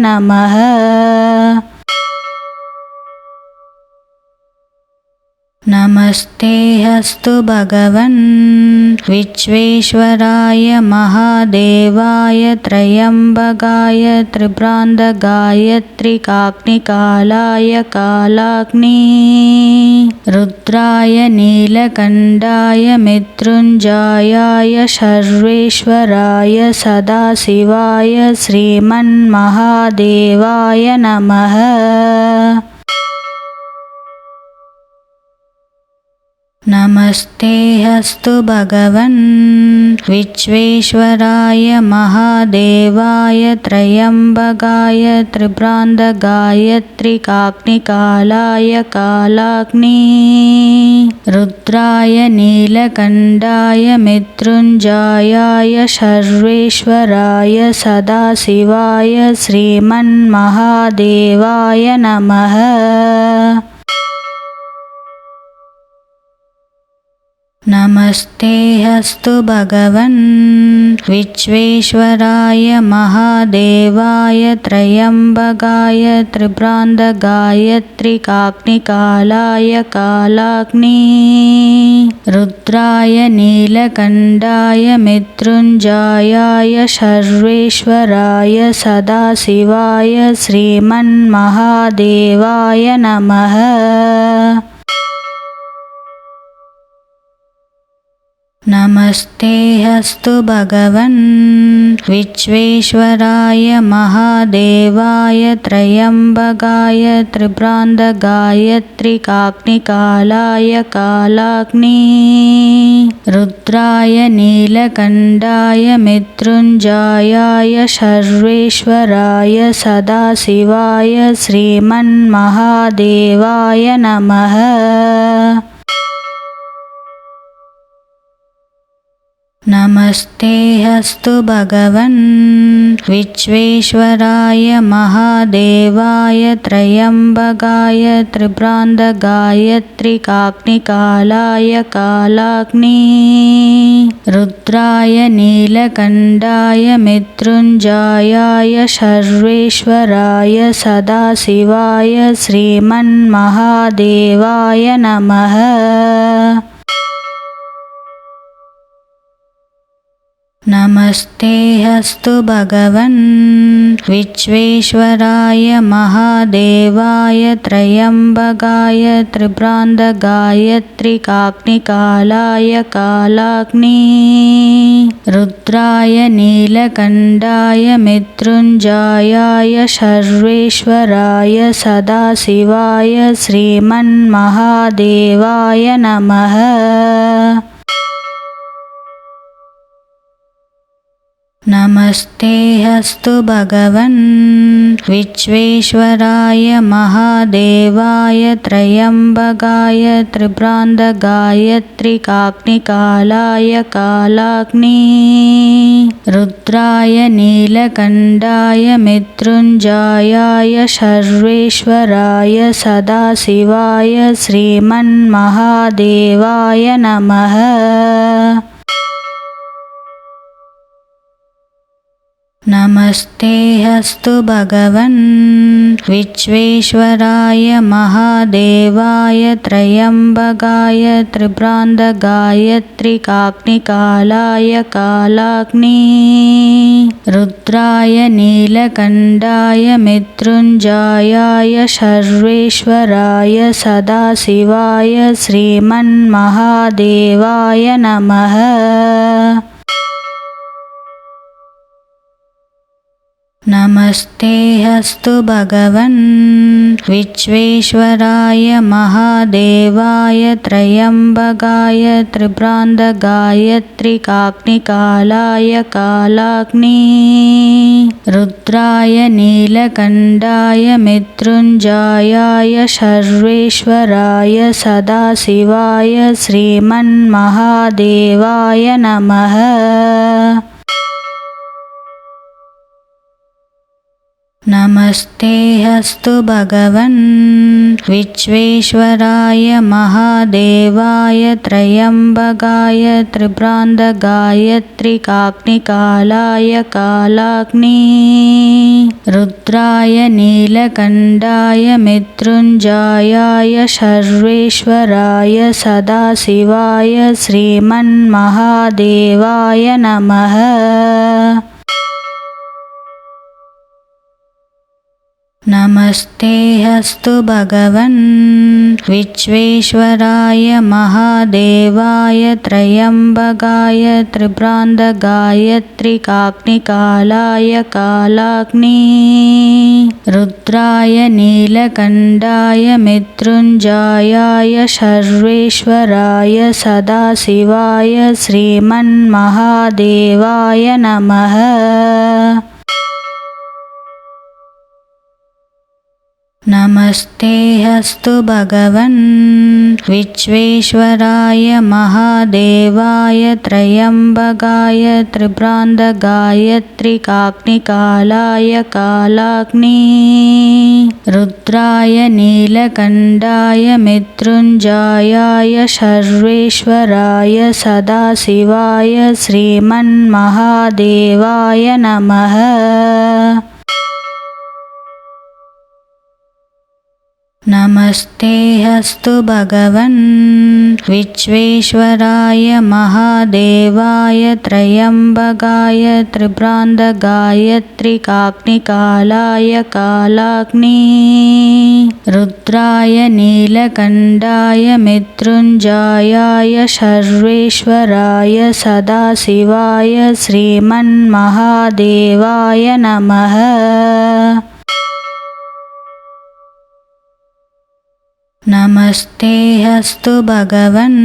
नमः। नमस्तेऽस्तु भगवन् विश्वेश्वराय महादेवाय त्र्यम्बकाय त्रिप्रान्तकाय त्रिकाग्निकालाय कालाग्नि रुद्राय नीलकण्ठाय मृत्युञ्जयाय सर्वेश्वराय सदाशिवाय श्रीमन्महादेवाय नमः। नमस्तेऽस्तु भगवन् विश्वेश्वराय महादेवाय त्र्यम्बकाय त्रिप्रान्तकाय त्रिकाग्निकालाय कालाग्नि रुद्राय नीलकण्ठाय मृत्युञ्जयाय सर्वेश्वराय सदाशिवाय श्रीमन्महादेवाय नमः। नमस्तेऽस्तु भगवन् विश्वेश्वराय महादेवाय त्र्यम्बकाय त्रिप्रान्तकाय त्रिकाग्निकालाय कालाग्नि रुद्राय नीलकण्ठाय मृत्युञ्जयाय सर्वेश्वराय सदाशिवाय श्रीमन्महादेवाय नमः। नमस्तेऽस्तु भगवन् विश्वेश्वराय महादेवाय त्र्यम्बकाय त्रिप्रान्तकाय त्रिकाग्निकालाय कालाग्नि रुद्राय नीलकण्ठाय मृत्युञ्जयाय सर्वेश्वराय सदाशिवाय श्रीमन्महादेवाय नमः। नमस्तेऽस्तु भगवन् विश्वेश्वराय महादेवाय त्र्यम्बकाय त्रिप्रान्तकाय त्रिकाग्निकालाय कालाग्नि रुद्राय नीलकण्ठाय मृत्युञ्जयाय सर्वेश्वराय सदाशिवाय श्रीमन्महादेवाय नमः। नमस्तेऽस्तु भगवन् विश्वेश्वराय महादेवाय त्र्यम्बकाय त्रिप्रान्तकाय त्रिकाग्निकालाय कालाग्नि रुद्राय नीलकण्ठाय मृत्युञ्जयाय सर्वेश्वराय सदाशिवाय श्रीमन्महादेवाय नमः। नमस्तेऽस्तु भगवन् विश्वेश्वराय महादेवाय त्रयम्बकाय त्रिप्रान्तकाय त्रिकाग्निकालाय कालाग्नि रुद्राय नीलकण्ठाय मृत्युञ्जयाय सर्वेश्वराय सदाशिवाय श्रीमन्महादेवाय नमः। नमस्तेऽस्तु भगवन् विश्वेश्वराय महादेवाय त्रयम्बकाय त्रिप्रान्तकाय त्रिकाग्निकालाय कालाग्नि रुद्राय नीलकण्ठाय मृत्युञ्जयाय सर्वेश्वराय सदाशिवाय श्रीमन्महादेवाय नमः। नमस्तेऽस्तु भगवन् विश्वेश्वराय महादेवाय त्रयम्बकाय त्रिप्रान्तकाय त्रिकाग्निकालाय कालाग्नि रुद्राय नीलकण्ठाय मृत्युञ्जयाय सर्वेश्वराय सदाशिवाय श्रीमन्महादेवाय नमः। नमस्तेऽस्तु भगवन् विश्वेश्वराय महादेवाय त्रयम्बकाय त्रिप्रान्तकाय त्रिकाग्निकालाय कालाग्नि रुद्राय नीलकण्ठाय मृत्युञ्जयाय सर्वेश्वराय सदाशिवाय श्रीमन्महादेवाय नमः। नमस्तेऽस्तु भगवन् विश्वेश्वराय महादेवाय त्रयम्बकाय त्रिप्रान्तकाय त्रिकाग्निकालाय कालाग्नि रुद्राय नीलकण्ठाय मृत्युञ्जयाय सर्वेश्वराय सदाशिवाय श्रीमन्महादेवाय नमः। नमस्तेऽस्तु भगवन् विश्वेश्वराय महादेवाय त्रयम्बकाय त्रिप्रान्तकाय त्रिकाग्निकालाय कालाग्नि रुद्राय नीलकण्ठाय मृत्युञ्जयाय सर्वेश्वराय सदाशिवाय श्रीमन्महादेवाय नमः। नमस्तेऽस्तु भगवन् विश्वेश्वराय महादेवाय त्रयम्बकाय त्रिप्रान्तकाय त्रिकाग्निकालाय कालाग्नि रुद्राय नीलकण्ठाय मृत्युञ्जयाय सर्वेश्वराय सदाशिवाय श्रीमन्महादेवाय नमः। नमस्तेऽस्तु भगवन्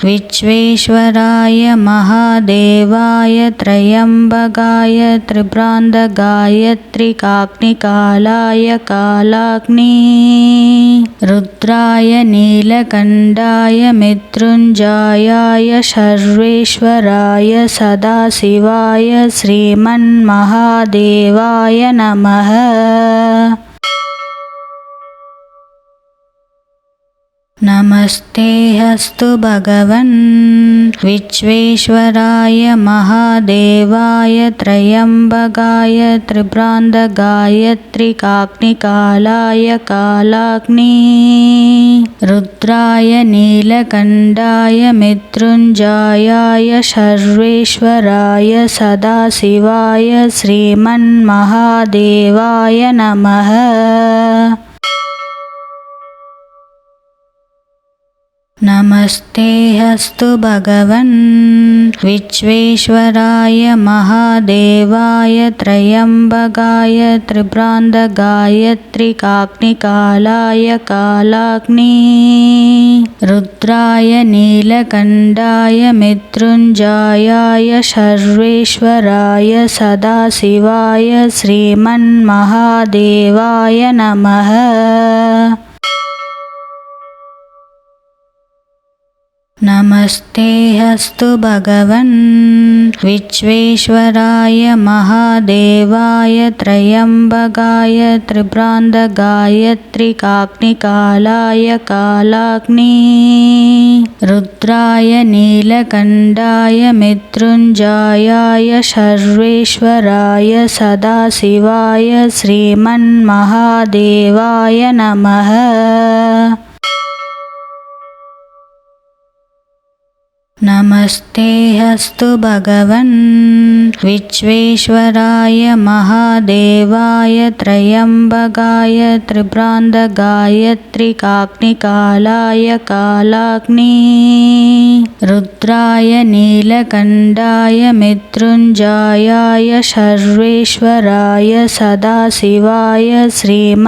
विश्वेश्वराय महादेवाय त्रयम्बकाय त्रिप्रान्तकाय त्रिकाग्निकालाय कालाग्नि रुद्राय नीलकण्ठाय मृत्युञ्जयाय सर्वेश्वराय सदाशिवाय श्रीमन्महादेवाय नमः। नमस्तेऽस्तु भगवन् विश्वेश्वराय महादेवाय त्रयम्बकाय त्रिप्रान्तकाय त्रिकाग्निकालाय कालाग्नि रुद्राय नीलकण्ठाय मृत्युञ्जयाय सर्वेश्वराय सदाशिवाय श्रीमन्महादेवाय नमः। नमस्तेऽस्तु भगवन् विश्वेश्वराय महादेवाय त्रयम्बकाय त्रिप्रान्तकाय त्रिकाग्निकालाय कालाग्नि रुद्राय नीलकण्ठाय मृत्युञ्जयाय सर्वेश्वराय सदाशिवाय श्रीमन्महादेवाय नमः। नमस्तेऽस्तु भगवन् विश्वेश्वराय महादेवाय त्र्यम्बकाय त्रिपुरान्तकाय त्रिकाग्निकालाय कालाग्नि रुद्राय नीलकण्ठाय मृत्युञ्जयाय सर्वेश्वराय सदाशिवाय श्रीमन्महादेवाय नमः। नमस्तेऽस्तु भगवन् विश्वेश्वराय महादेवाय त्र्यम्बकाय त्रिपुरान्तकाय त्रिकाग्निकालाय कालाग्नि रुद्राय नीलकण्ठाय मृत्युञ्जयाय सर्वेश्वराय सदाशिवाय श्रीमन्महादेवाय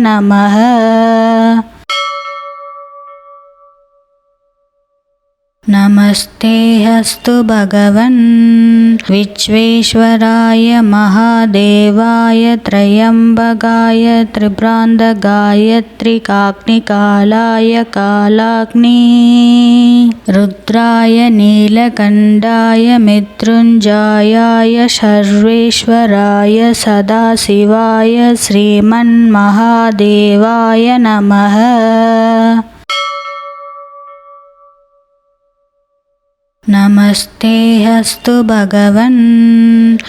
नमः। नमस्तेऽस्तु भगवन् विश्वेश्वराय महादेवाय त्र्यम्बकाय त्रिपुरान्तकाय त्रिकाग्निकालाय कालाग्नि रुद्राय नीलकण्ठाय मृत्युञ्जयाय सर्वेश्वराय सदाशिवाय श्रीमन्महादेवाय नमः। नमस्तेऽस्तु भगवन्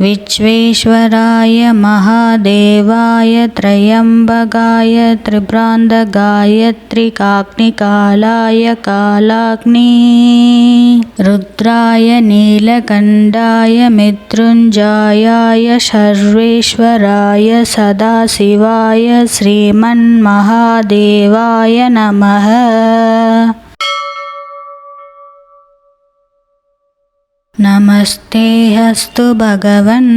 विश्वेश्वराय महादेवाय त्र्यम्बकाय त्रिपुरान्तकाय त्रिकाग्निकालाय कालाग्नि रुद्राय नीलकण्ठाय मृत्युञ्जयाय सर्वेश्वराय सदाशिवाय श्रीमन्महादेवाय नमः। नमस्तेऽस्तु भगवन्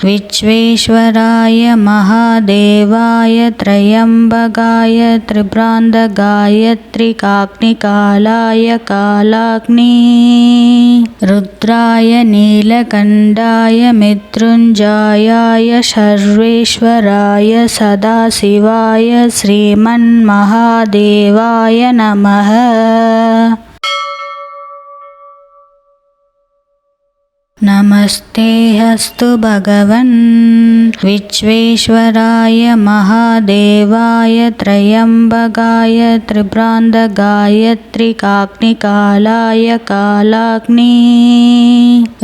विश्वेश्वराय महादेवाय त्र्यम्बकाय त्रिपुरान्तकाय त्रिकाग्निकालाय कालाग्नि रुद्राय नीलकण्ठाय मृत्युञ्जयाय सर्वेश्वराय सदाशिवाय श्रीमन्महादेवाय नमः। नमस्तेऽस्तु भगवन् विश्वेश्वराय महादेवाय त्र्यम्बकाय त्रिपुरान्तकाय त्रिकाग्निकालाय कालाग्नि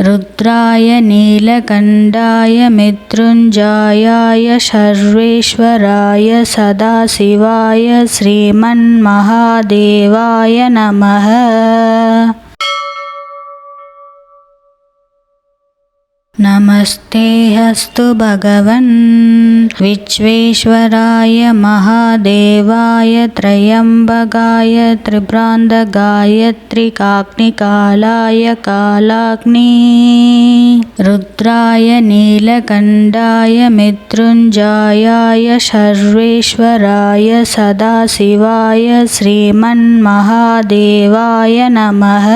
रुद्राय नीलकण्ठाय मृत्युञ्जयाय सर्वेश्वराय सदाशिवाय श्रीमन्महादेवाय नमः। नमस्तेऽस्तु भगवन् विश्वेश्वराय महादेवाय त्र्यम्बकाय त्रिपुरान्तकाय त्रिकाग्निकालाय कालाग्नि रुद्राय नीलकण्ठाय मृत्युञ्जयाय सर्वेश्वराय सदाशिवाय श्रीमन्महादेवाय नमः।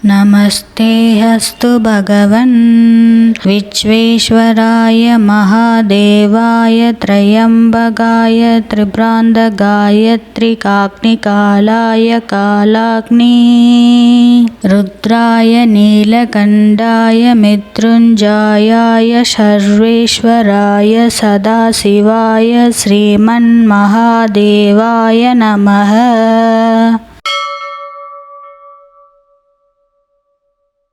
नमस्तेऽस्तु भगवन् विश्वेश्वराय महादेवाय त्र्यम्बकाय त्रिपुरान्तकाय त्रिकाग्निकालाय कालाग्नि रुद्राय नीलकण्ठाय मृत्युञ्जयाय सर्वेश्वराय सदाशिवाय श्रीमन्महादेवाय नमः।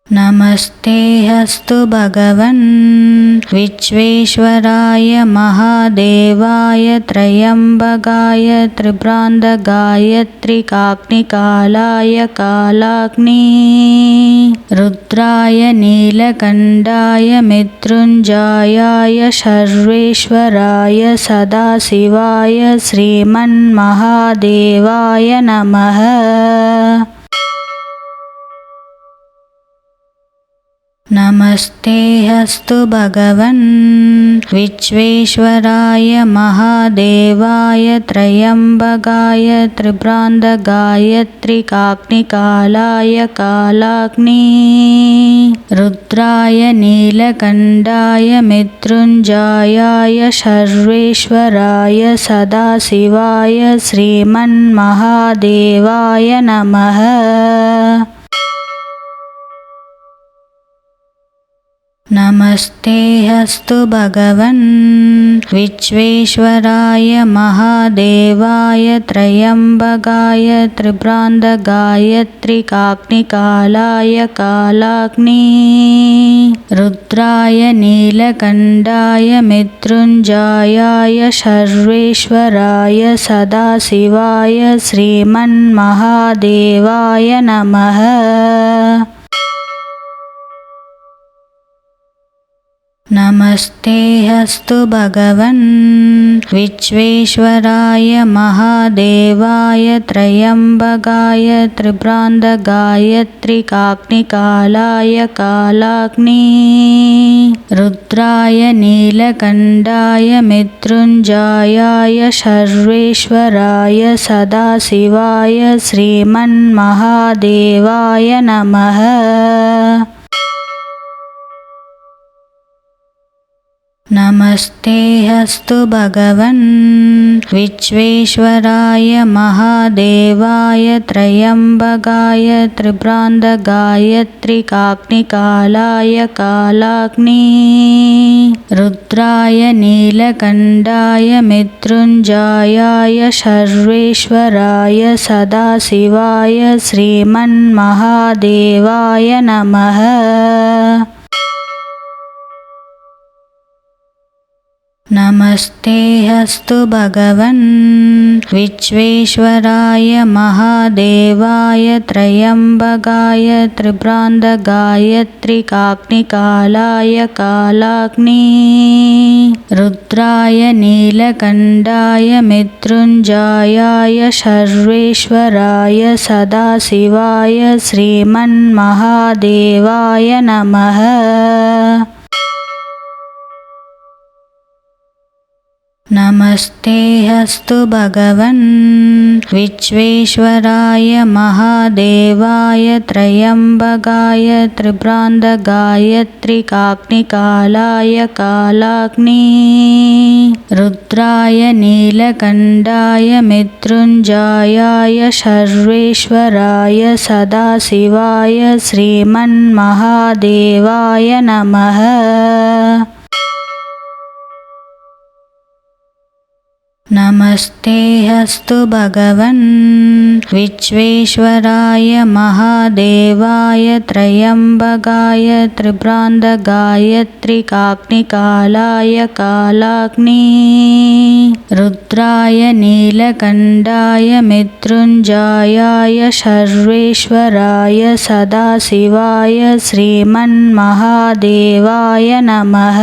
नमस्तेऽस्तु भगवन् विश्वेश्वराय महादेवाय त्र्यम्बकाय त्रिपुरान्तकाय त्रिकाग्निकालाय कालाग्नि रुद्राय नीलकण्ठाय मृत्युञ्जयाय सर्वेश्वराय सदाशिवाय श्रीमन्महादेवाय नमः। नमस्तेऽस्तु भगवन् विश्वेश्वराय महादेवाय त्रयम्बकाय त्रिप्रान्तकाय त्रिकाग्निकालाय कालाग्नि रुद्राय नीलकण्ठाय मृत्युञ्जयाय सर्वेश्वराय सदाशिवाय श्रीमन्महादेवाय नमः। नमस्तेऽस्तु भगवन् विश्वेश्वराय महादेवाय त्रयम्बकाय त्रिप्रान्तकाय त्रिकाग्निकालाय कालाग्नि रुद्राय नीलकण्ठाय मृत्युञ्जयाय सर्वेश्वराय सदाशिवाय श्रीमन्महादेवाय नमः। नमस्तेऽस्तु भगवन् विश्वेश्वराय महादेवाय त्रयम्बकाय त्रिप्रान्तकाय त्रिकाग्निकालाय कालाग्नि रुद्राय नीलकण्ठाय मृत्युञ्जयाय सर्वेश्वराय सदाशिवाय श्रीमन्महादेवाय नमः। नमस्तेऽस्तु भगवन् विश्वेश्वराय महादेवाय त्रयम्बकाय त्रिप्रान्तकाय त्रिकाग्निकालाय कालाग्नि रुद्राय नीलकण्ठाय मृत्युञ्जयाय सर्वेश्वराय सदाशिवाय श्रीमन्महादेवाय नमः। नमस्तेऽस्तु भगवन् विश्वेश्वराय महादेवाय त्रयम्बकाय त्रिप्रान्तकाय त्रिकाग्निकालाय कालाग्नि रुद्राय नीलकण्ठाय मृत्युञ्जयाय सर्वेश्वराय सदाशिवाय श्रीमन्महादेवाय नमः। नमस्तेऽस्तु भगवन् विश्वेश्वराय महादेवाय त्रयम्बकाय त्रिप्रान्तकाय त्रिकाग्निकालाय कालाग्नि रुद्राय नीलकण्ठाय मृत्युञ्जयाय सर्वेश्वराय सदाशिवाय श्रीमन्महादेवाय नमः। नमस्तेऽस्तु भगवन् विश्वेश्वराय महादेवाय त्रयम्बकाय त्रिप्रान्तकाय त्रिकाग्निकालाय कालाग्नि रुद्राय नीलकण्ठाय मृत्युञ्जयाय सर्वेश्वराय सदाशिवाय श्रीमन्महादेवाय नमः।